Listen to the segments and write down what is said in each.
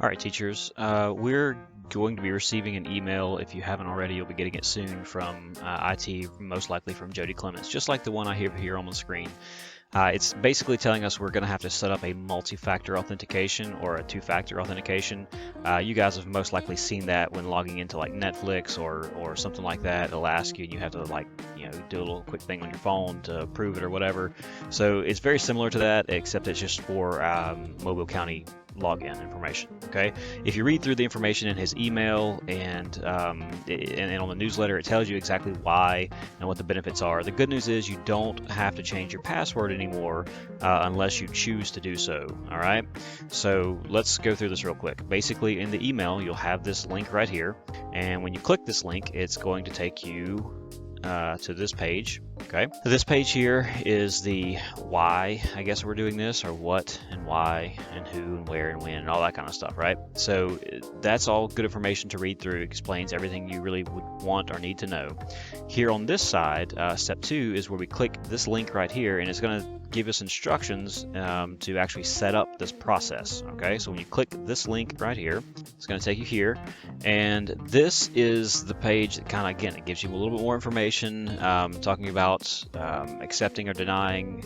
All right, teachers, we're going to be receiving an email. If you haven't already, you'll be getting it soon from IT, most likely from Jody Clements, just like the one I have here on the screen. It's basically telling us we're going to have to set up a multi-factor authentication or a two-factor authentication. You guys have most likely seen that when logging into like Netflix or something like that. It'll ask you and you have to do a little quick thing on your phone to approve it or whatever. So it's very similar to that, except it's just for Mobile County login information. Okay, if you read through the information in his email and on the newsletter, it tells you exactly why and what the benefits are. The good news is you don't have to change your password anymore unless you choose to do so. All right, so let's go through this real quick. Basically, in the email, you'll have this link right here, and when you click this link, it's going to take you to this page. Okay, this page here is the why, I guess we're doing this, or what and why and who and where and when and all that kind of stuff, right? So that's all good information to read through. It explains everything you really would want or need to know. Here on this side, step 2 is where we click this link right here, and it's going to give us instructions to actually set up this process. Okay, so when you click this link right here, it's going to take you here, and this is the page that kind of, again, it gives you a little bit more information, talking about accepting or denying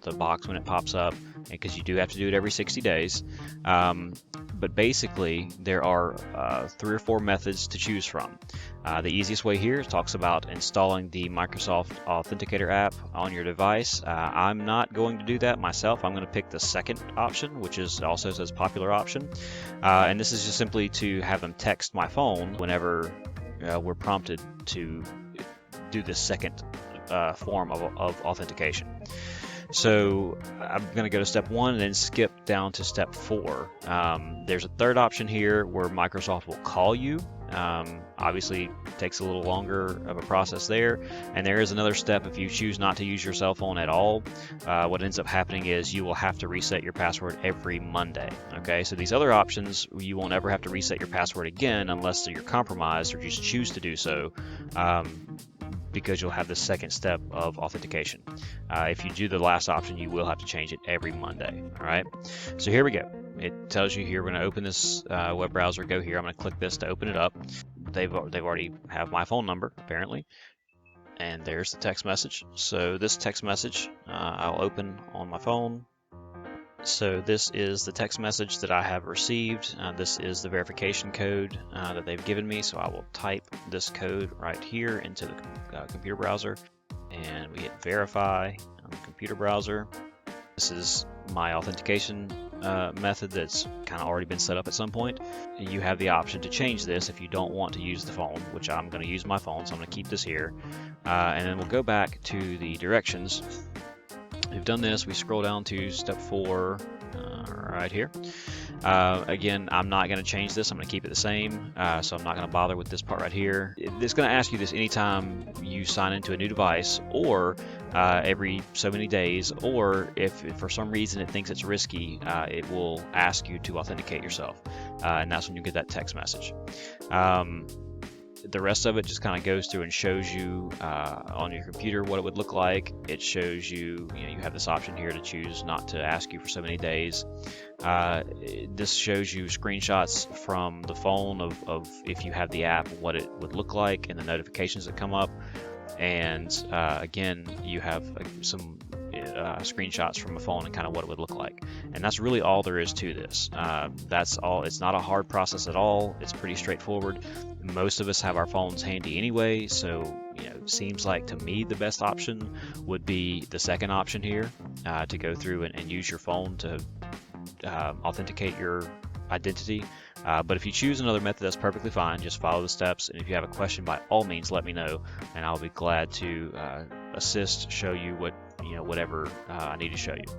the box when it pops up, because you do have to do it every 60 days. But basically, there are 3 or 4 methods to choose from. The easiest way here talks about installing the Microsoft Authenticator app on your device. I'm not going to do that myself. I'm going to pick the second option, which is also says popular option. And this is just simply to have them text my phone whenever we're prompted to do this second form of authentication. So I'm going to go to step 1 and then skip down to step 4. There's a third option here where Microsoft will call you. Obviously, it takes a little longer of a process there. And there is another step if you choose not to use your cell phone at all. What ends up happening is you will have to reset your password every Monday. Okay, so these other options, you won't ever have to reset your password again unless you're compromised or just choose to do so. Because you'll have the second step of authentication. If you do the last option, you will have to change it every Monday. All right, so here we go. It tells you here we're going to open this web browser. Go here. I'm going to click this to open it up. They've already have my phone number apparently, and there's the text message. So this text message I'll open on my phone. So this is the text message that I have received. This is the verification code that they've given me. So I will type this code right here into the computer browser, and we hit verify on the computer browser. This is my authentication method that's kind of already been set up at some point. You have the option to change this if you don't want to use the phone, which I'm going to use my phone, so I'm going to keep this here. And then we'll go back to the directions. We've done this. We scroll down to step 4 right here. Again, I'm not going to change this. I'm going to keep it the same. So I'm not going to bother with this part right here. It's going to ask you this anytime you sign into a new device, or every so many days, or if for some reason it thinks it's risky, it will ask you to authenticate yourself. And that's when you get that text message. The rest of it just kind of goes through and shows you on your computer what it would look like. It shows you, you have this option here to choose not to ask you for so many days. This shows you screenshots from the phone of if you have the app, what it would look like, and the notifications that come up. And again, you have some screenshots from a phone and kind of what it would look like. And that's really all there is to this. That's all. It's not a hard process at all. It's pretty straightforward. Most of us have our phones handy anyway, so it seems like to me the best option would be the second option here, to go through and use your phone to authenticate your identity. But if you choose another method, that's perfectly fine. Just follow the steps, and if you have a question, by all means let me know, and I'll be glad to assist, show you whatever I need to show you.